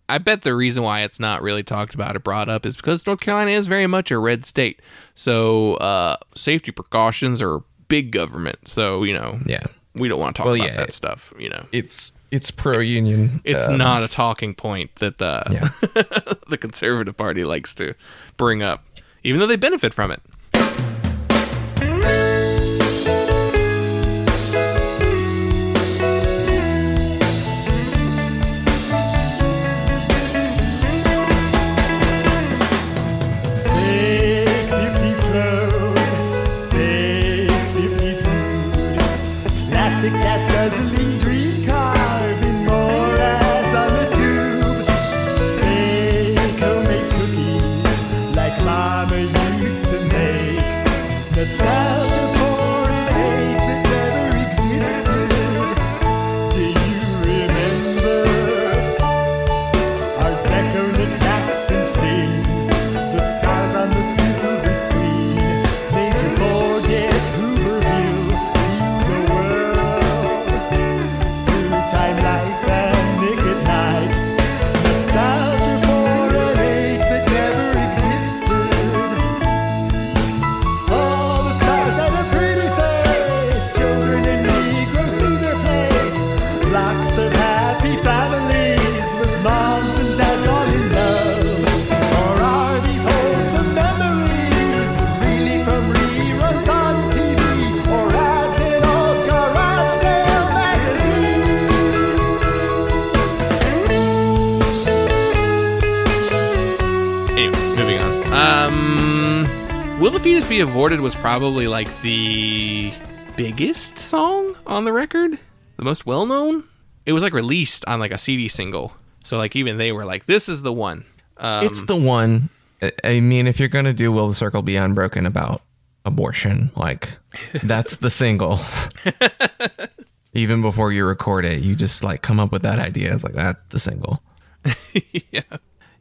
Speaker 3: I bet the reason why it's not really talked about or brought up is because North Carolina is very much a red state. So safety precautions are big government. So, you know, we don't want to talk about that stuff, you know.
Speaker 4: It's pro-union.
Speaker 3: It's not a talking point that the Conservative Party likes to bring up, even though they benefit from it. Will the Fetus Be Aborted was probably, like, the biggest song on the record, the most well-known. It was, like, released on, like, a CD single. So, like, even they were like, this is the one.
Speaker 4: It's the one. I mean, if you're going to do Will the Circle Be Unbroken about abortion, like, that's the single. Even before you record it, you just, like, come up with that idea. It's like, that's the single.
Speaker 3: Yeah.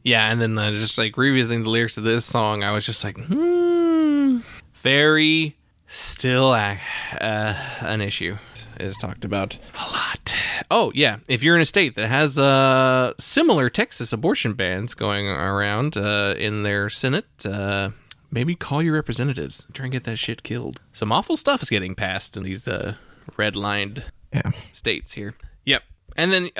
Speaker 3: Yeah, and then just, like, revisiting the lyrics of this song, I was just like, very still an issue is talked about a lot. Oh, yeah, if you're in a state that has similar Texas abortion bans going around in their Senate, maybe call your representatives and try and get that shit killed. Some awful stuff is getting passed in these red-lined states here. Yep. And then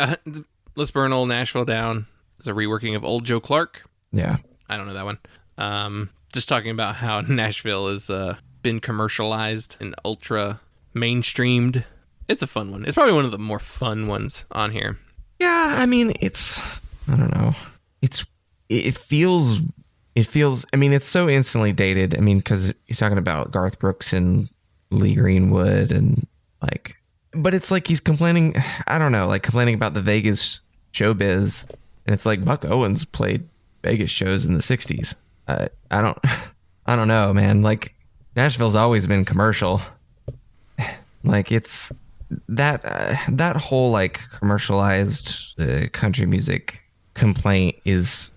Speaker 3: Let's Burn Old Nashville Down. It's a reworking of Old Joe Clark.
Speaker 4: Yeah.
Speaker 3: I don't know that one. Just talking about how Nashville has been commercialized and ultra mainstreamed. It's a fun one. It's probably one of the more fun ones on here.
Speaker 4: Yeah, I mean, I don't know. It feels, I mean, it's so instantly dated. I mean, because he's talking about Garth Brooks and Lee Greenwood and, like, but it's like he's complaining, I don't know, like complaining about the Vegas showbiz. And it's like Buck Owens played Vegas shows in the 60s. I don't know, man. Like, Nashville's always been commercial. Like, it's that whole, like, commercialized country music complaint is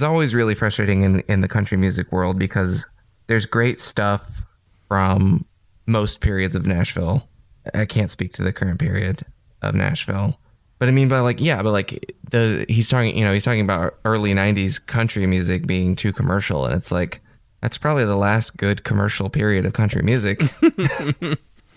Speaker 4: always really frustrating in the country music world, because there's great stuff from most periods of Nashville, I can't speak to the current period of Nashville. But I mean, he's talking about early 90s country music being too commercial. And it's like, that's probably the last good commercial period of country music.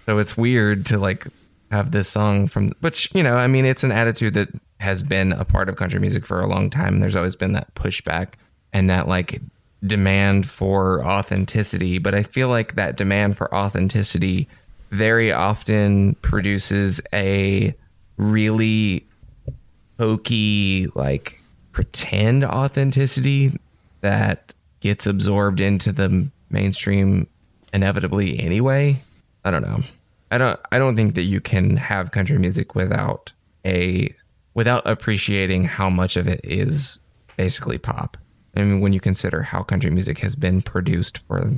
Speaker 4: So it's weird to like have this song which, I mean, it's an attitude that has been a part of country music for a long time. And there's always been that pushback and that like demand for authenticity. But I feel like that demand for authenticity very often produces a really hokey, like pretend authenticity that gets absorbed into the mainstream inevitably anyway. I don't know. I don't think that you can have country music without appreciating how much of it is basically pop. I mean, when you consider how country music has been produced for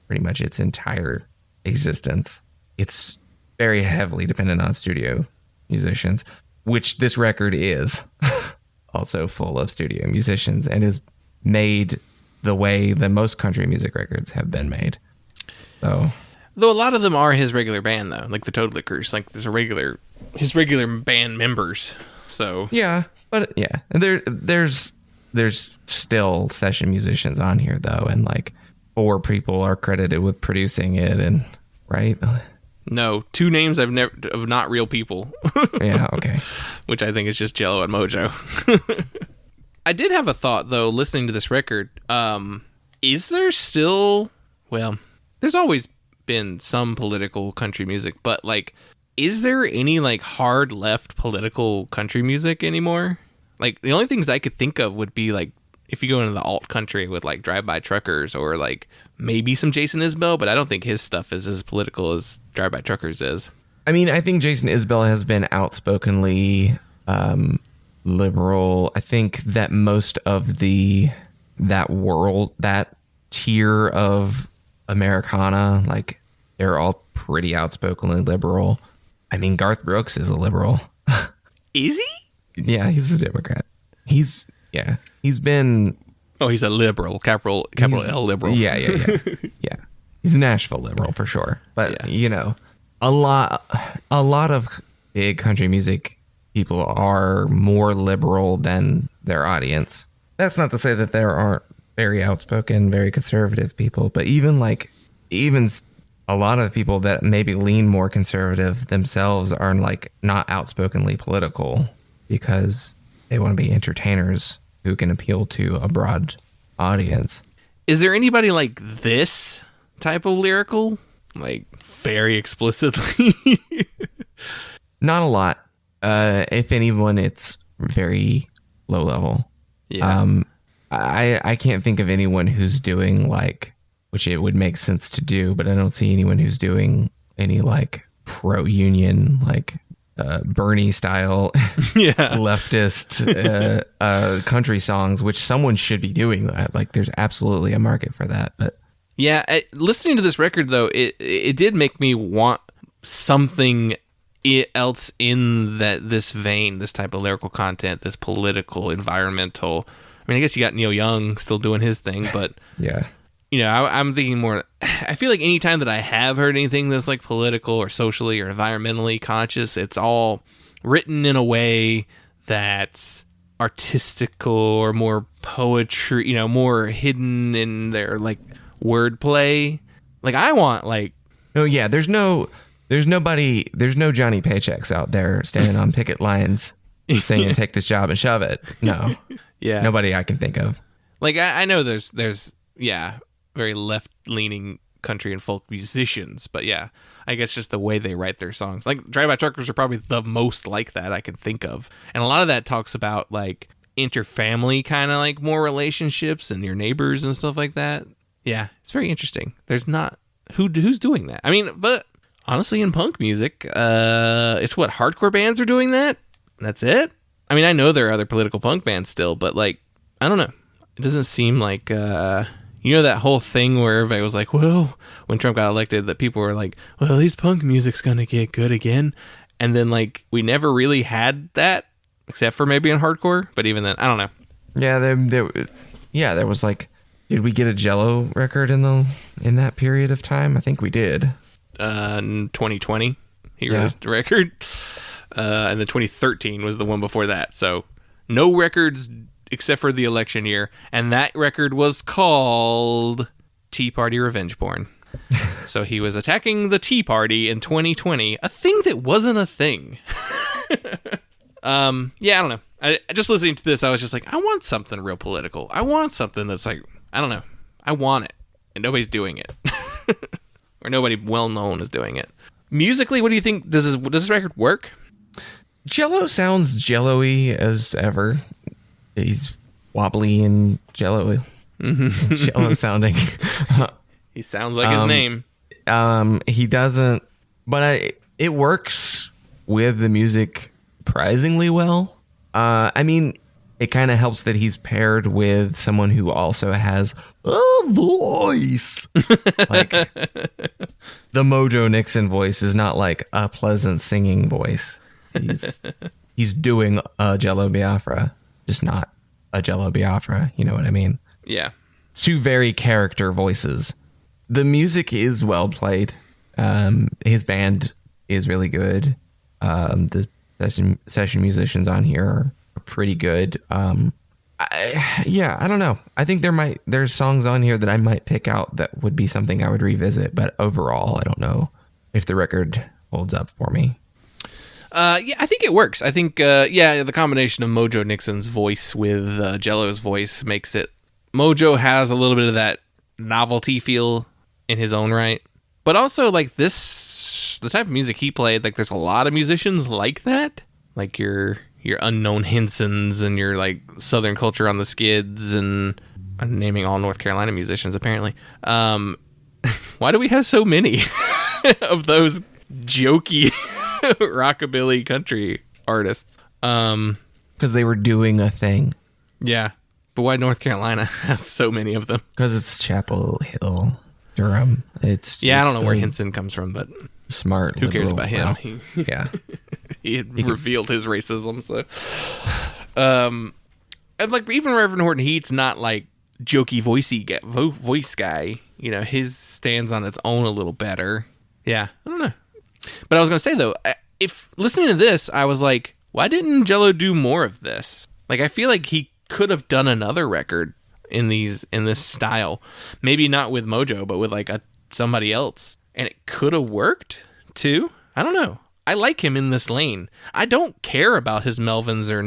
Speaker 4: pretty much its entire existence, it's very heavily dependent on studio musicians, which this record is also full of studio musicians and is made the way that most country music records have been made. So,
Speaker 3: though a lot of them are his regular band, though, like the Toad Lickers, like his regular band members. So
Speaker 4: yeah, but yeah, there's still session musicians on here though, and like 4 people are credited with producing it, and right.
Speaker 3: No, 2 names of not real people.
Speaker 4: Yeah, okay.
Speaker 3: Which I think is just Jello and Mojo. I did have a thought, though, listening to this record. Is there still... Well, there's always been some political country music, but, like, is there any, like, hard left political country music anymore? Like, the only things I could think of would be, like, if you go into the alt country with, like, Drive-By Truckers or, like, maybe some Jason Isbell, but I don't think his stuff is as political as Drive-By Truckers is. I
Speaker 4: mean, I think Jason Isbell has been outspokenly liberal. I think that most of that tier of Americana, like, they're all pretty outspokenly liberal. I mean, Garth Brooks is a liberal.
Speaker 3: Is he?
Speaker 4: Yeah, he's a Democrat. He's been...
Speaker 3: Oh, he's a liberal, capital L liberal.
Speaker 4: Yeah. Yeah. He's a Nashville liberal for sure. But, a lot of big country music people are more liberal than their audience. That's not to say that there aren't very outspoken, very conservative people, but even a lot of people that maybe lean more conservative themselves are like not outspokenly political because they want to be entertainers who can appeal to a broad audience.
Speaker 3: Is there anybody like this type of lyrical? Like very explicitly?
Speaker 4: Not a lot. If anyone, it's very low level.
Speaker 3: Yeah.
Speaker 4: I can't think of anyone who's doing like, which it would make sense to do, but I don't see anyone who's doing any like pro-union, like Bernie style leftist country songs, which someone should be doing that. Like there's absolutely a market for that. But
Speaker 3: yeah, listening to this record though, it did make me want something else in this vein, this type of lyrical content, this political, environmental. I mean, I guess you got Neil Young still doing his thing, but
Speaker 4: yeah.
Speaker 3: I'm thinking more, I feel like any time that I have heard anything that's like political or socially or environmentally conscious, it's all written in a way that's artistical or more poetry, more hidden in their like wordplay. Like I want like...
Speaker 4: Oh yeah, there's no Johnny Paychecks out there standing on picket lines saying take this job and shove it. No.
Speaker 3: Yeah.
Speaker 4: Nobody I can think of.
Speaker 3: Like I know there's very left-leaning country and folk musicians, but yeah, I guess just the way they write their songs. Like Drive-By Truckers are probably the most like that I can think of. And a lot of that talks about like inter-family kind of like more relationships and your neighbors and stuff like that. Yeah, it's very interesting. There's not who's doing that. I mean, but honestly in punk music, it's what hardcore bands are doing that. That's it. I mean, I know there are other political punk bands still, but like I don't know. It doesn't seem like that whole thing where everybody was like, well, when Trump got elected, that people were like, well, at least punk music's going to get good again. And then, like, we never really had that, except for maybe in hardcore. But even then, I don't know.
Speaker 4: Yeah, there was like, did we get a Jello record in that period of time? I think we did.
Speaker 3: In 2020. he released a record. And then 2013 was the one before that. So no records except for the election year. And that record was called Tea Party Revenge Porn. So he was attacking the Tea Party in 2020, a thing that wasn't a thing. Yeah, I don't know. I just listening to this, I was just like, I want something real political. I want something that's like, I don't know. I want it. And nobody's doing it. Or nobody well-known is doing it. Musically, what do you think? Does this record work?
Speaker 4: Jello sounds jello-y as ever. He's wobbly and jello-y. Mm-hmm. Jello sounding.
Speaker 3: He sounds like his name.
Speaker 4: He doesn't, but it works with the music surprisingly well. I mean, it kind of helps that he's paired with someone who also has a voice. Like, the Mojo Nixon voice is not like a pleasant singing voice. He's doing a Jello Biafra, just not a Jello Biafra. You know what I mean?
Speaker 3: Yeah.
Speaker 4: It's two very character voices. The music is well played. His band is really good. The session musicians on here are pretty good. I don't know. I think there's songs on here that I might pick out that would be something I would revisit, but overall, I don't know if the record holds up for me.
Speaker 3: Yeah, I think it works. I think, the combination of Mojo Nixon's voice with Jello's voice makes it. Mojo has a little bit of that novelty feel in his own right, but also like the type of music he played, like there's a lot of musicians like that, like your Unknown Hensons and your like Southern Culture on the Skids, and I'm naming all North Carolina musicians apparently. Why do we have so many of those jokey rockabilly country artists?
Speaker 4: Because they were doing a thing.
Speaker 3: Yeah, but why North Carolina have so many of them?
Speaker 4: Because it's Chapel Hill, Durham. I don't know where Henson comes from, but
Speaker 3: smart. Who cares about him?
Speaker 4: Well, yeah,
Speaker 3: he had revealed his racism. So, and like even Reverend Horton Heat's not like jokey voice guy. You know, his stands on its own a little better. Yeah, I don't know. But I was gonna say though, if listening to this, I was like, why didn't Jello do more of this? Like, I feel like he could have done another record in this style. Maybe not with Mojo, but with like somebody else, and it could have worked too. I don't know. I like him in this lane. I don't care about his Melvins or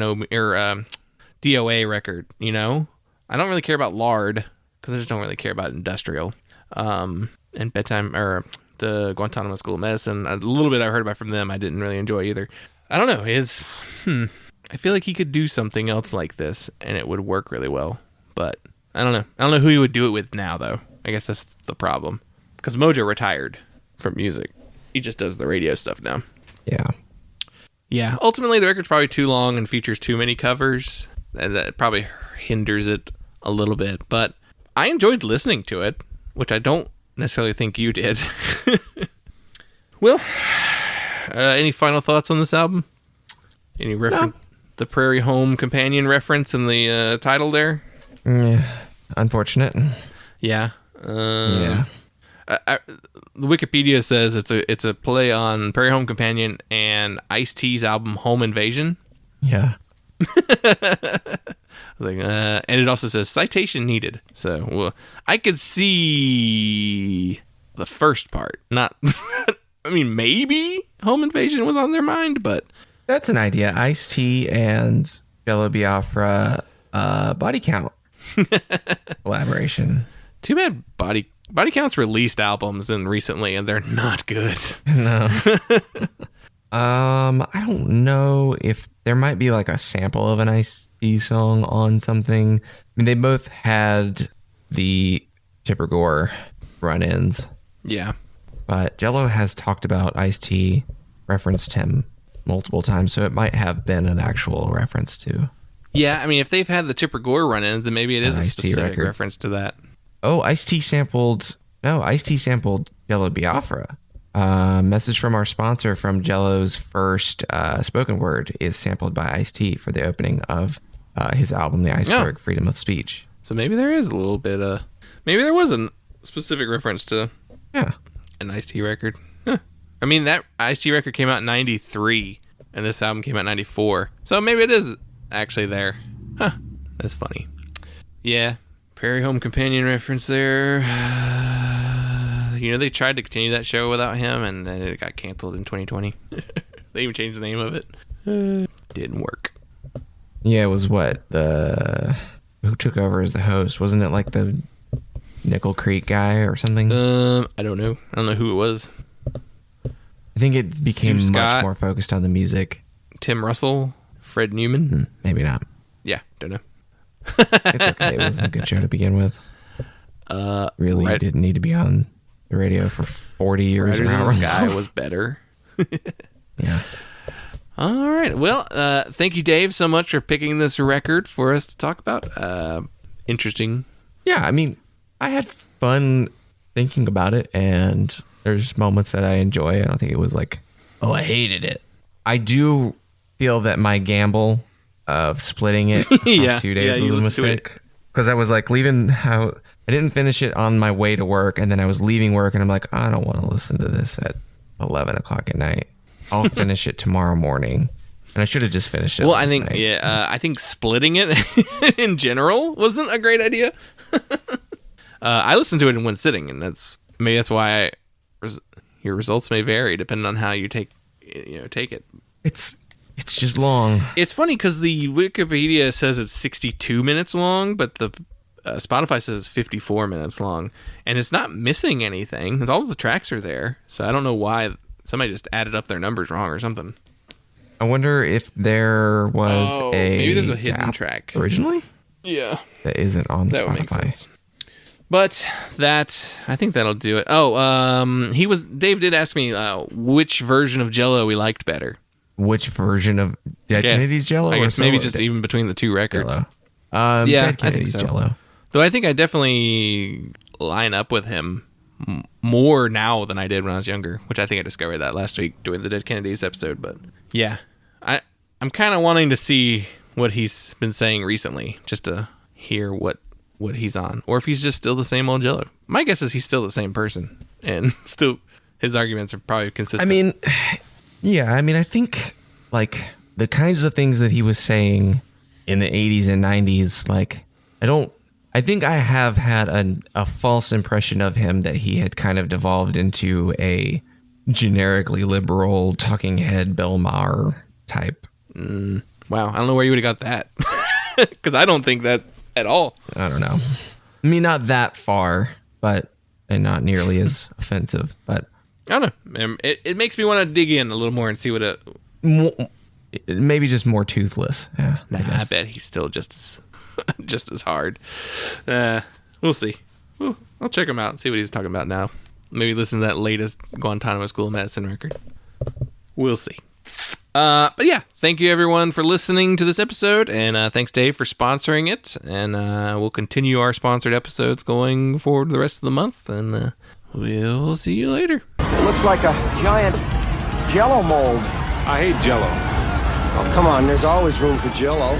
Speaker 3: DOA record. You know, I don't really care about Lard because I just don't really care about industrial. And Bedtime or the Guantanamo School of Medicine. A little bit I heard about from them. I didn't really enjoy either. I don't know. I feel like he could do something else like this and it would work really well. But I don't know. I don't know who he would do it with now, though. I guess that's the problem. Because Mojo retired from music. He just does the radio stuff now.
Speaker 4: Yeah.
Speaker 3: Yeah. Ultimately, the record's probably too long and features too many covers. And that probably hinders it a little bit. But I enjoyed listening to it, which I don't necessarily think you did. Will, any final thoughts on this album? Any reference? No. The Prairie Home Companion reference in the title there?
Speaker 4: Yeah, unfortunate.
Speaker 3: Yeah.
Speaker 4: Yeah.
Speaker 3: The Wikipedia says it's a play on Prairie Home Companion and Ice-T's album Home Invasion.
Speaker 4: Yeah.
Speaker 3: And it also says citation needed. So well, I could see the first part. Not, I mean, maybe Home Invasion was on their mind, but
Speaker 4: that's an idea. Ice-T and Jello Biafra body count collaboration.
Speaker 3: Too bad Body Count's released albums recently, and they're not good.
Speaker 4: No. I don't know if there might be like a sample of an Ice-T song on something. I mean, they both had the Tipper Gore run-ins.
Speaker 3: Yeah.
Speaker 4: But Jello has talked about Ice-T, referenced him multiple times, so it might have been an actual reference to.
Speaker 3: Yeah, I mean, if they've had the Tipper Gore run-in, then maybe it is a specific reference to that.
Speaker 4: Oh, Ice-T sampled Jello Biafra. Message from our sponsor from Jello's first spoken word is sampled by Ice-T for the opening of his album, The Iceberg, Freedom of Speech.
Speaker 3: So maybe there is a little bit maybe there was a specific reference to an Ice-T record. Huh. I mean, that Ice-T record came out in 93, and this album came out in 94. So maybe it is actually there. Huh. That's funny. Yeah. Prairie Home Companion reference there. They tried to continue that show without him, and then it got canceled in 2020. They even changed the name of it. Didn't work.
Speaker 4: Yeah, it was who took over as the host? Wasn't it like the Nickel Creek guy or something?
Speaker 3: I don't know. I don't know who it was.
Speaker 4: I think it became
Speaker 3: Sue
Speaker 4: much
Speaker 3: Scott,
Speaker 4: more focused on the music.
Speaker 3: Tim Russell, Fred Newman.
Speaker 4: Maybe not.
Speaker 3: Yeah, don't know.
Speaker 4: It's okay. It wasn't a good show to begin with. Really didn't need to be on the radio for 40 years.
Speaker 3: Riders in the Sky was better.
Speaker 4: Yeah.
Speaker 3: All right. Well, thank you, Dave, so much for picking this record for us to talk about. Interesting.
Speaker 4: Yeah, I mean, I had fun thinking about it, and there's moments that I enjoy. I don't think it was like, oh, I hated it. I do feel that my gamble of splitting it across 2 days was a mistake. Because I was like I didn't finish it on my way to work, and then I was leaving work, and I'm like, I don't want to listen to this at 11 o'clock at night. I'll finish it tomorrow morning. And I should have just finished it.
Speaker 3: Well, I think splitting it in general wasn't a great idea. I listened to it in one sitting, and that's why your results may vary depending on how you take it.
Speaker 4: It's just long.
Speaker 3: It's funny because the Wikipedia says it's 62 minutes long, but the Spotify says it's 54 minutes long, and it's not missing anything. All of the tracks are there, so I don't know why somebody just added up their numbers wrong or something.
Speaker 4: I wonder if there was
Speaker 3: maybe there's a hidden track
Speaker 4: originally.
Speaker 3: Yeah,
Speaker 4: that isn't on
Speaker 3: that
Speaker 4: Spotify.
Speaker 3: Would make sense. But I think that'll do it. Dave did ask me which version of Jello we liked better.
Speaker 4: Which version of Dead Kennedy's Jello?
Speaker 3: I guess maybe just even between the two records.
Speaker 4: Jello.
Speaker 3: Yeah,
Speaker 4: Dead Kennedy's
Speaker 3: I think so.
Speaker 4: Jello.
Speaker 3: Though I think I definitely line up with him more now than I did when I was younger, which I think I discovered that last week doing the Dead Kennedys episode. But yeah, I'm kind of wanting to see what he's been saying recently, just to hear what he's on, or if he's just still the same old Jello. My guess is he's still the same person, and still his arguments are probably consistent.
Speaker 4: I think like the kinds of things that he was saying in the 80s and 90s, like I think I have had a false impression of him that he had kind of devolved into a generically liberal talking head Bill Maher type.
Speaker 3: Wow, I don't know where you would have got that, because I don't think that at all.
Speaker 4: I don't know. I mean, not that far, and not nearly as offensive, but
Speaker 3: I don't know. It makes me want to dig in a little more and see what
Speaker 4: maybe just more toothless. Yeah,
Speaker 3: I bet he's still just as hard. We'll see. I'll check him out and see what he's talking about now. Maybe listen to that latest Guantanamo School of Medicine record. We'll see. But yeah, thank you everyone for listening to this episode, and thanks Dave for sponsoring it, and we'll continue our sponsored episodes going forward the rest of the month, and we'll see you later.
Speaker 7: It looks like a giant Jello mold.
Speaker 8: I hate Jello.
Speaker 7: Oh, come on, there's always room for Jello.